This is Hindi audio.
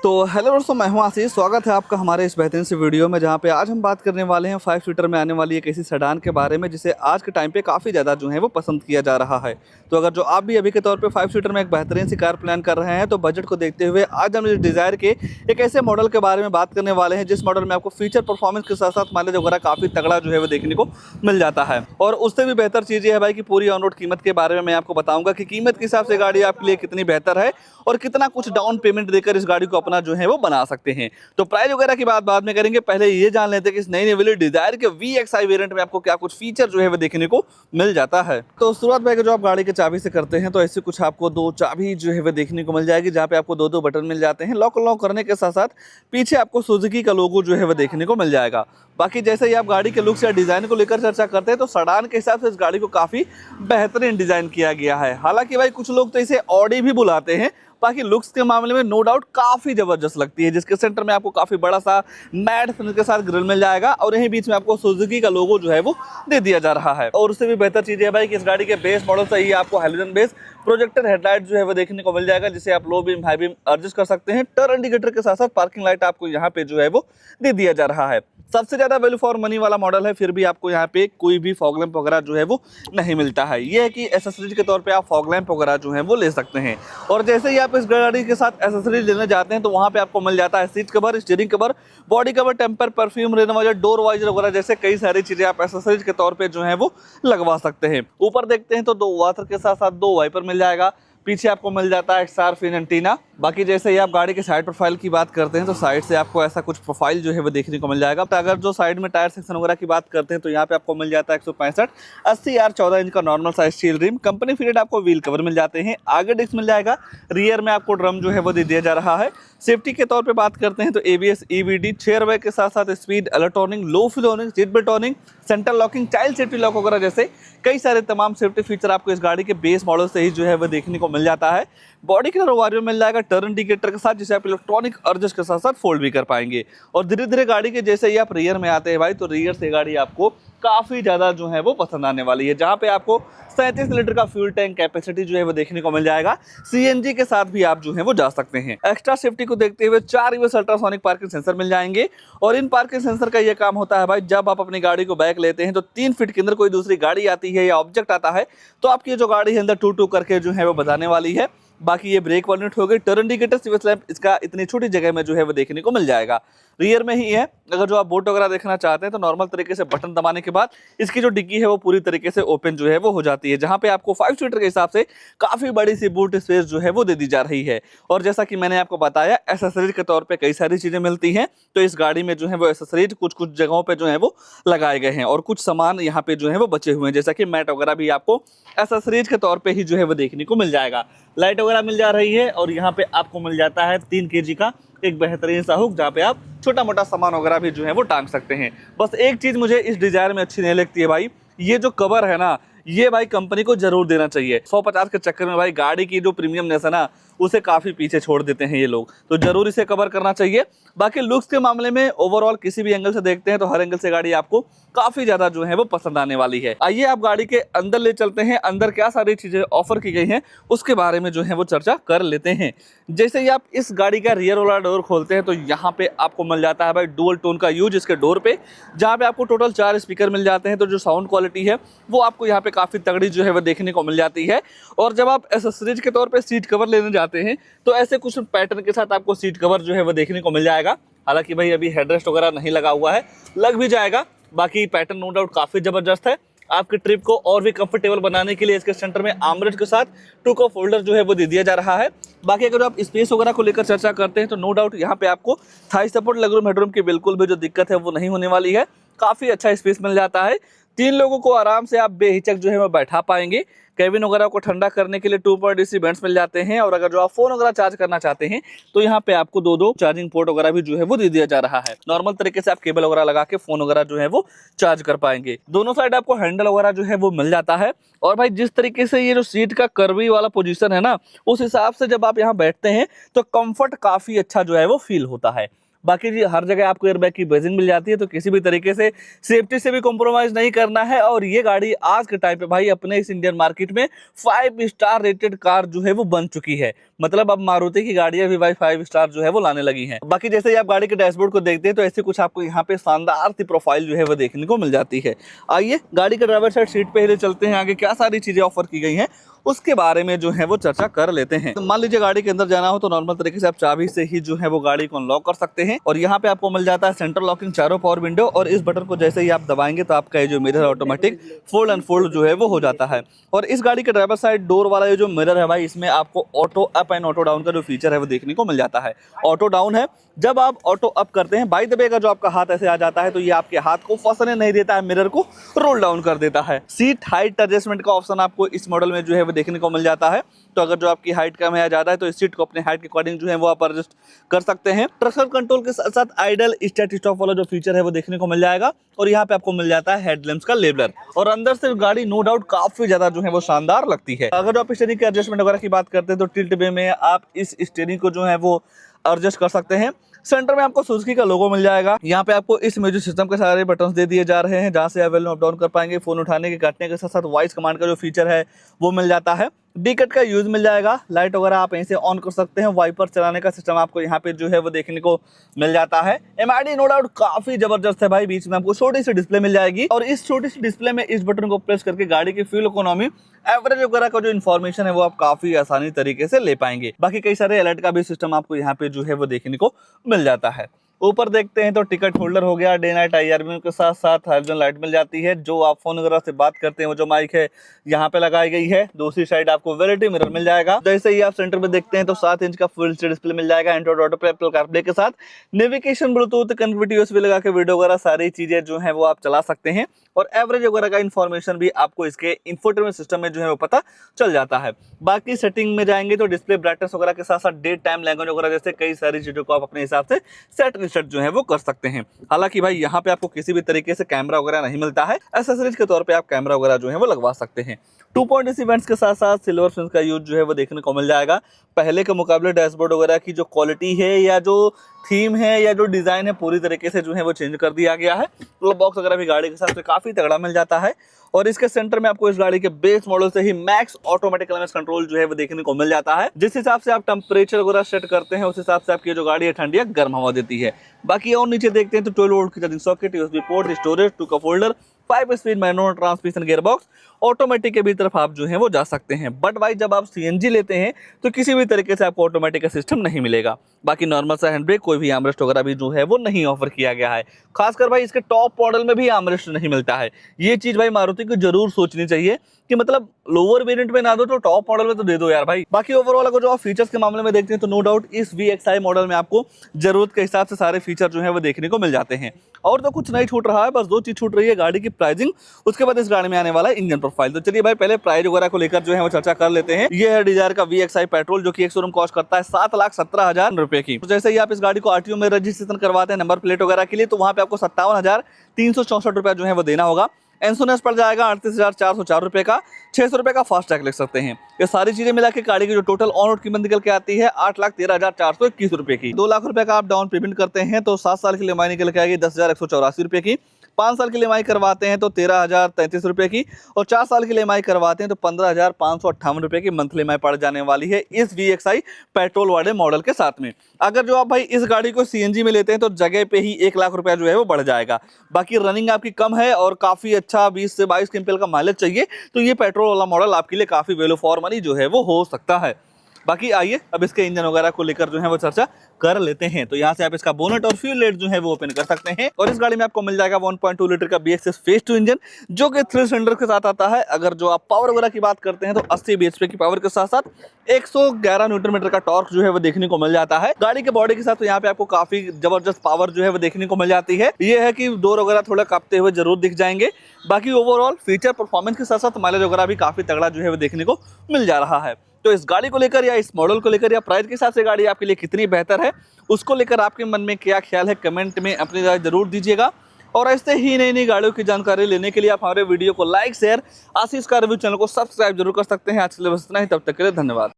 तो हेलो दोस्तों, मैं हूं आशीष। स्वागत है आपका हमारे इस बेहतरीन से वीडियो में, जहां पे आज हम बात करने वाले हैं 5 सीटर में आने वाली एक ऐसी सेडान के बारे में जिसे आज के टाइम पे काफ़ी ज़्यादा जो है वो पसंद किया जा रहा है। तो अगर जो आप भी अभी के तौर पे 5 सीटर में एक बेहतरीन सी कार प्लान कर रहे हैं, तो बजट को देखते हुए आज हम इस डिज़ायर के एक ऐसे मॉडल के बारे में बात करने वाले हैं जिस मॉडल में आपको फीचर परफॉर्मेंस के साथ साथ माइलेज वगैरह काफ़ी तगड़ा जो है वो देखने को मिल जाता है। और उससे भी बेहतर चीज़ ये है भाई कि पूरी ऑन रोड कीमत के बारे में मैं आपको बताऊँगा कि कीमत के हिसाब से गाड़ी आपके लिए कितनी बेहतर है और कितना कुछ डाउन पेमेंट देकर इस गाड़ी को अपना जो है वो बना सकते हैं। तो प्राइस वगैरह की बात बाद में करेंगे, पहले ये जान लेते हैं कि इस नई वाली डिजायर के VXI वेरिएंट में आपको क्या कुछ फीचर जो है वो देखने को मिल जाता है। तो शुरुआत में जो आप गाड़ी के चाबी से करते हैं तो ऐसे कुछ आपको 2 चाबी जो है वो देखने को मिल जाएगी, जहाँ पे आपको 2 बटन मिल जाते हैं। लॉक अनलॉक करने के साथ साथ पीछे आपको सुजुकी का लोगो जो है वो देखने को मिल जाएगा। बाकी जैसे ही आप गाड़ी के लुक्स या डिज़ाइन को लेकर चर्चा करते हैं तो सेडान के हिसाब से इस गाड़ी को काफ़ी बेहतरीन डिज़ाइन किया गया है। हालांकि भाई कुछ लोग तो इसे ऑडी भी बुलाते हैं। बाकी लुक्स के मामले में नो डाउट काफ़ी ज़बरदस्त लगती है, जिसके सेंटर में आपको काफ़ी बड़ा सा मैट फिनिश के साथ ग्रिल मिल जाएगा और यहीं बीच में आपको सुजुकी का लोगो जो है वो दे दिया जा रहा है। और उससे भी बेहतर चीज़ है भाई कि इस गाड़ी के बेस मॉडल से ही आपको हेलोजन बेस प्रोजेक्टर हेडलाइट जो है वो देखने को मिल जाएगा, जिसे आप low beam high beam adjust कर सकते हैं। टर्न इंडिकेटर के साथ साथ पार्किंग लाइट आपको यहाँ पे जो है वो दे दिया जा रहा है। सबसे ज़्यादा वैल्यू फॉर मनी वाला मॉडल है, फिर भी आपको यहाँ पे कोई भी फॉग लैंप वगैरह जो है वो नहीं मिलता है। ये है कि एसेसरीज के तौर पे आप फॉग लैंप वगैरह जो है वो ले सकते हैं। और जैसे ही आप इस गाड़ी के साथ एसेसरीज लेने जाते हैं तो वहाँ पे आपको मिल जाता है seat cover, steering cover, body cover, temper, perfume, rain visor, door visor वगैरह जैसे कई सारी चीज़ें आप एसेसरीज के तौर पर जो है वो लगवा सकते हैं। ऊपर देखते हैं तो 2 वाटर के साथ साथ 2 वाइपर मिल जाएगा। पीछे आपको मिल जाता है शार्प फिन एंटीना। बाकी जैसे ही आप गाड़ी के साइड प्रोफाइल की बात करते हैं तो साइड से आपको ऐसा कुछ प्रोफाइल जो है वो देखने को मिल जाएगा। तो अगर जो साइड में टायर सेक्शन वगैरह की बात करते हैं तो यहाँ पे आपको मिल जाता है 165 80R 14 इंच का normal size steel rim. Company fitted आपको व्हील कवर मिल जाते हैं। आगे डिस्क मिल जाएगा। रियर में आपको ड्रम जो है वो दे दिया जा रहा है। सेफ्टी के तौर पे बात करते हैं तो ABS EBD 6 एयरबैग के साथ साथ स्पीड इलेक्ट्रॉनिक, लो fuel warning, seat belt warning, centre locking, child safety lock वगैरह जैसे कई सारे तमाम सेफ्टी फीचर आपको इस गाड़ी के बेस मॉडल से ही जो है वो देखने को मिल जाता है। बॉडी कलर वारियो मिल जाएगा टर्न इंडिकेटर के साथ, जिसे आप इलेक्ट्रॉनिक एडजस्ट के साथ साथ फोल्ड भी कर पाएंगे। और धीरे धीरे गाड़ी के जैसे ही आप रियर में आते हैं भाई, तो रियर से गाड़ी आपको काफ़ी ज़्यादा जो है वो पसंद आने वाली है, जहाँ पे आपको 37 लीटर का फ्यूल टैंक कैपेसिटी जो है वो देखने को मिल जाएगा। CNG के साथ भी आप जो है वो जा सकते हैं। एक्स्ट्रा सेफ्टी को देखते हुए 4 US अल्ट्रासोनिक पार्किंग सेंसर मिल जाएंगे। और इन पार्किंग सेंसर का ये काम होता है भाई, जब आप अपनी गाड़ी को बैक लेते हैं तो 3 फीट के अंदर कोई दूसरी गाड़ी आती है या ऑब्जेक्ट आता है तो आपकी जो गाड़ी है अंदर टू टू करके जो है वो बताने वाली है। बाकी ये ब्रेक वार्निंग हो गई, टर्न इंडिकेटर, सिविल लैंप इसका इतनी छोटी जगह में जो है वो देखने को मिल जाएगा। रियर में ही है। अगर जो आप बोट वगैरह देखना चाहते हैं तो नॉर्मल तरीके से बटन दबाने के बाद इसकी जो डिग्गी है वो पूरी तरीके से ओपन जो है वो हो जाती है, जहां पे आपको 5 सीटर के हिसाब से काफी बड़ी सी बूट स्पेस जो है वो दे दी जा रही है। और जैसा कि मैंने आपको बताया, एसेसरीज के तौर पे कई सारी चीजें मिलती हैं, तो इस गाड़ी में जो है वो एसेसरीज कुछ कुछ जगहों पे जो है वो लगाए गए हैं और कुछ सामान यहाँ पे जो है वो बचे हुए हैं, जैसा कि मैट वगैरह भी आपको एसेसरीज के तौर पे ही जो है वो देखने को मिल जाएगा। लाइट वगैरह मिल जा रही है और यहाँ पे आपको मिल जाता है 3 kg का एक बेहतरीन सा हुक, जहाँ पे आप छोटा मोटा सामान वगैरह भी जो है वो टांग सकते हैं। बस एक चीज़ मुझे इस डिजायर में अच्छी नहीं लगती है भाई, ये जो कवर है ना, ये भाई कंपनी को जरूर देना चाहिए। 150 के चक्कर में भाई गाड़ी की जो प्रीमियमनेस है ना, उसे काफ़ी पीछे छोड़ देते हैं ये लोग, तो जरूर इसे कवर करना चाहिए। बाकी लुक्स के मामले में ओवरऑल किसी भी एंगल से देखते हैं तो हर एंगल से गाड़ी आपको काफ़ी ज़्यादा जो है वो पसंद आने वाली है। आइए आप गाड़ी के अंदर ले चलते हैं, अंदर क्या सारी चीज़ें ऑफर की गई हैं उसके बारे में जो है वो चर्चा कर लेते हैं। जैसे ही आप इस गाड़ी का रियर वाला डोर खोलते हैं तो यहाँ पे आपको मिल जाता है भाई डुअल टोन का यूज इसके डोर पे, जहाँ पे आपको टोटल 4 स्पीकर मिल जाते हैं। तो जो साउंड क्वालिटी है वो आपको यहाँ पे काफ़ी तगड़ी जो है वो देखने को मिल जाती है। और जब आप एसेसरीज के तौर पे सीट कवर लेने जाते हैं तो ऐसे कुछ पैटर्न के साथ आपको सीट कवर जो है वो देखने को मिल जाएगा। हालांकि भाई अभी हेडरेस्ट वगैरह नहीं लगा हुआ है, लग भी जाएगा। बाकी पैटर्न नो डाउट काफ़ी ज़बरदस्त है। आपकी ट्रिप को और भी कंफर्टेबल बनाने के लिए इसके सेंटर में आर्मरेस्ट के साथ 2 कप होल्डर जो है वो दे दिया जा रहा है। बाकी अगर आप स्पेस वगैरह को लेकर चर्चा करते हैं तो नो डाउट यहाँ पे आपको थाई सपोर्ट, लेगरूम, हेडरूम की बिल्कुल भी जो दिक्कत है वो नहीं होने वाली है। काफ़ी अच्छा स्पेस मिल जाता है। 3 लोगों को आराम से आप बेहिचक जो है वो बैठा पाएंगे। केबिन वगैरह को ठंडा करने के लिए 2.DC वेंट्स मिल जाते हैं। और अगर जो आप फोन वगैरह चार्ज करना चाहते हैं तो यहाँ पे आपको 2 चार्जिंग पोर्ट वगैरह भी जो है वो दे दिया जा रहा है। नॉर्मल तरीके से आप केबल वगैरह लगा के फोन वगैरह जो है वो चार्ज कर पाएंगे। दोनों साइड आपको हैंडल वगैरह जो है वो मिल जाता है। और भाई जिस तरीके से ये जो सीट का कर्वी वाला पोजीशन है ना, उस हिसाब से जब आप यहाँ बैठते हैं तो कंफर्ट काफी अच्छा जो है वो फील होता है। बाकी जी हर जगह आपको एयरबैग की बेजिंग मिल जाती है, तो किसी भी तरीके से सेफ्टी से भी कॉम्प्रोमाइज नहीं करना है। और ये गाड़ी आज के टाइम पे भाई अपने इस इंडियन मार्केट में 5 स्टार रेटेड कार जो है वो बन चुकी है। मतलब अब मारुति की गाड़ियां भी भाई 5 स्टार जो है वो लाने लगी हैं। बाकी जैसे ही आप गाड़ी के डैशबोर्ड को देखते हैं तो ऐसे कुछ आपको यहाँ पे शानदार सी प्रोफाइल जो है वो देखने को मिल जाती है। आइए गाड़ी के ड्राइवर साइड सीट पे ही चलते हैं, आगे क्या सारी चीजें ऑफर की गई हैं उसके बारे में जो है वो चर्चा कर लेते हैं। तो मान लीजिए गाड़ी के अंदर जाना हो तो नॉर्मल तरीके से आप चाबी से ही जो है वो गाड़ी को अनलॉक कर सकते हैं। और यहाँ पे आपको मिल जाता है सेंट्रल लॉकिंग चारों पावर विंडो, और इस बटन को जैसे ही आप दबाएंगे तो आपका ये जो मिरर ऑटोमेटिक फोल्ड अनफोल्ड जो है वो हो जाता है। और इस गाड़ी के ड्राइवर साइड डोर वाला ये जो मिरर है भाई, इसमें आपको auto up and auto down का जो फीचर है वो देखने को मिल जाता है। ऑटो डाउन है, जब आप ऑटो अप करते हैं बाय द वे का जो आपका हाथ ऐसे आ जाता है तो ये आपके हाथ को फंसने नहीं देता है, मिरर को रोल डाउन कर देता है। सीट हाइट एडजस्टमेंट का ऑप्शन आपको इस मॉडल में जो है वो देखने को मिल जाता है। तो अगर जो आपकी हाइट कम है या ज्यादा है तो इस सीट को अपने हाइट के अकॉर्डिंग जो है वो आप एडजस्ट कर सकते हैं। ट्रैक्शन कंट्रोल के साथ साथ आइडल स्टार्ट स्टॉप वाला जो फीचर है वो देखने को मिल जाएगा। और यहाँ पे आपको मिल जाता है हेडलैम्प्स का लेबलर, और अंदर से गाड़ी नो डाउट काफी ज्यादा जो है वो शानदार लगती है। अगर आप स्टीयरिंग के एडजस्टमेंट वगैरह की बात करते हैं तो टिल्ट वे में आप इस स्टीयरिंग को जो है वो एडजस्ट कर सकते हैं। सेंटर में आपको सुजुकी का लोगो मिल जाएगा। यहाँ पे आपको इस म्यूजिक सिस्टम के सारे बटन्स दे दिए जा रहे हैं, जहाँ से आप वॉल्यूम अप डाउन कर पाएंगे। फोन उठाने के काटने के साथ साथ वॉइस कमांड का जो फीचर है वो मिल जाता है। डी कट का यूज मिल जाएगा, लाइट वगैरह आप यहीं से ऑन कर सकते हैं। वाइपर चलाने का सिस्टम आपको यहाँ पे जो है वो देखने को मिल जाता है। एमआईडी नो डाउट काफी जबरदस्त है भाई, बीच में आपको छोटी सी डिस्प्ले मिल जाएगी, और इस छोटी सी डिस्प्ले में इस बटन को प्रेस करके गाड़ी की फ्यूल इकोनॉमी, एवरेज वगैरह का जो इन्फॉर्मेशन है वो आप काफी आसानी तरीके से ले पाएंगे। बाकी कई सारे अलर्ट का भी सिस्टम आपको यहाँ पे जो है वो देखने को मिल जाता है। ऊपर देखते हैं तो टिकट होल्डर हो गया, डे नाइट आईआरबी के साथ साथ हाइड्रोजन लाइट मिल जाती है। जो आप फोन वगैरह से बात करते हैं वो जो माइक है यहाँ पे लगाई गई है। दूसरी साइड आपको वैनिटी मिरर मिल जाएगा। जैसे ही आप सेंटर में देखते हैं तो 7 इंच का फुल एचडी डिस्प्ले मिल जाएगा एंड्रॉइड ऑटो पे, एप्पल कारप्ले के साथ नेविगेशन, ब्लूटूथ, कनेक्टिविटी यूएसबी लगा के वीडियो वगैरह सारी चीजें जो है वो आप चला सकते हैं। और एवरेज वगैरह का इन्फॉर्मेशन भी आपको इसके इंफोटेनमेंट सिस्टम में जो है वो पता चल जाता है। बाकी सेटिंग में जाएंगे तो डिस्प्ले ब्राइटनेस वगैरह के साथ साथ डेट टाइम, लैंग्वेज वगैरह जैसे कई सारी चीजों को आप अपने हिसाब से सेट रिसेट जो है वो कर सकते हैं। हालांकि भाई यहाँ पे आपको किसी भी तरीके से कैमरा वगैरह नहीं मिलता है, एक्सेसरीज के तौर पे आप कैमरा वगैरह जो है वो लगवा सकते हैं। 2.8 इवेंट्स के साथ साथ सिल्वर फिल्म का यूज जो है वो देखने को मिल जाएगा। पहले के मुकाबले डैशबोर्ड वगैरह की जो क्वालिटी है या जो थीम है या जो डिजाइन है पूरी तरीके से जो है वो चेंज कर दिया गया है। ग्लोब बॉक्स वगैरह भी गाड़ी के साथ में काफी तगड़ा मिल जाता है। और इसके सेंटर में आपको इस गाड़ी के बेस मॉडल से ही मैक्स ऑटोमेटिक क्लाइमेट कंट्रोल जो है वो देखने को मिल जाता है। जिस हिसाब से आप टेम्परेचर वगैरह सेट करते हैं उस हिसाब से आपकी जो गाड़ी है ठंडी या गर्म हवा देती है। बाकी और नीचे देखते हैं तो 12 वोल्ट की charging socket, USB port, storage, 2 cup holder, 5 speed manual transmission, gear box, automatic के भी तरफ आप जो है वो जा सकते हैं। बट भाई जब आप सीएनजी लेते हैं तो किसी भी तरीके से आपको ऑटोमेटिक का सिस्टम नहीं मिलेगा। बाकी नॉर्मल सा हैंड ब्रेक, कोई भी आर्मरेस्ट वगैरह भी जो है वो नहीं ऑफर किया गया है। खासकर भाई इसके टॉप मॉडल में भी आर्मरेस्ट नहीं मिलता है। ये चीज भाई मारुति को जरूर सोचनी चाहिए कि मतलब लोअर वेरिएंट में ना दो तो टॉप मॉडल में तो दे दो यार भाई। बाकी ओवरऑल अगर जो आप फीचर्स के मामले में देखते हैं तो नो डाउट इस VXI मॉडल में आपको जरूरत के हिसाब से सारे फीचर जो है वो देखने को मिल जाते हैं। और तो कुछ नहीं छूट रहा है, बस 2 चीज छूट रही है, गाड़ी की प्राइसिंग, उसके बाद इस गाड़ी में आने वाला है इंजन प्रोफाइल। तो चलिए भाई पहले प्राइस वगैरह को लेकर जो है वो चर्चा कर लेते हैं। ये है डिजायर का VXI पेट्रोल, जो कि एक शोरूम कॉस्ट करता है 7,17,000 रुपए की। तो जैसे ही आप इस गाड़ी को RTO में रजिस्ट्रेशन करवाते हैं नंबर प्लेट वगैरह के लिए, तो वहां पे आपको 57,364 रुपया जो है वो देना होगा। इंश्योरेंस पड़ जाएगा 38,404 रुपए का, 600 रुपए का फास्ट टैग लिख सकते हैं। ये सारी चीजें मिला के गाड़ी की जो टोटल ऑन रोड कीमत निकल के आती है 8,13,421 रुपए की। 2 लाख रुपए का आप डाउन पेमेंट करते हैं तो 7 साल की ईएमआई निकल के आएगी 10,184 रुपए की। 5 साल की ईएमआई करवाते हैं तो 13,033 रुपए की, और 4 साल की ईएमआई करवाते हैं तो 15,558 रुपए की मंथली ईएमआई पड़ जाने वाली है इस VXI पेट्रोल वाले मॉडल के साथ में। अगर जो आप भाई इस गाड़ी को CNG में लेते हैं तो जगह पे ही 1 लाख रुपया जो है वो बढ़ जाएगा। बाकी रनिंग आपकी कम है और काफी अच्छा 20 से 22 क्विंटल का माइलेज चाहिए तो ये पेट्रोल वाला मॉडल आपके लिए काफी वैल्यू फॉर मनी जो है वो हो सकता है। बाकी आइए अब इसके इंजन वगैरह को लेकर जो है वो चर्चा कर लेते हैं। तो यहाँ से आप इसका बोनट और फ्यूल लेट जो है वो ओपन कर सकते हैं, और इस गाड़ी में आपको मिल जाएगा 1.2 लीटर का BXS फेज 2 इंजन, जो कि 3 सिलेंडर के साथ आता है। अगर जो आप पावर वगैरह की बात करते हैं तो 80 bhp की पावर के साथ साथ 111 न्यूटन मीटर का टॉर्क जो है वो देखने को मिल जाता है। गाड़ी के बॉडी के साथ तो यहाँ पे आपको काफी जबरदस्त पावर जो है वो देखने को मिल जाती है। ये है कि डोर वगैरह थोड़ा कांपते हुए जरूर दिख जाएंगे। बाकी ओवरऑल फीचर परफॉर्मेंस के साथ साथ माइलेज वगैरह भी काफी तगड़ा जो है वो देखने को मिल जा रहा है। तो इस गाड़ी को लेकर या इस मॉडल को लेकर या प्राइस के हिसाब से गाड़ी आपके लिए कितनी बेहतर है, उसको लेकर आपके मन में क्या ख्याल है, कमेंट में अपनी राय जरूर दीजिएगा। और ऐसे ही नई नई गाड़ियों की जानकारी लेने के लिए आप हमारे वीडियो को लाइक, शेयर, आशीष का रिव्यू चैनल को सब्सक्राइब जरूर कर सकते हैं। आज के लिए बस इतना ही, तब तक के लिए धन्यवाद।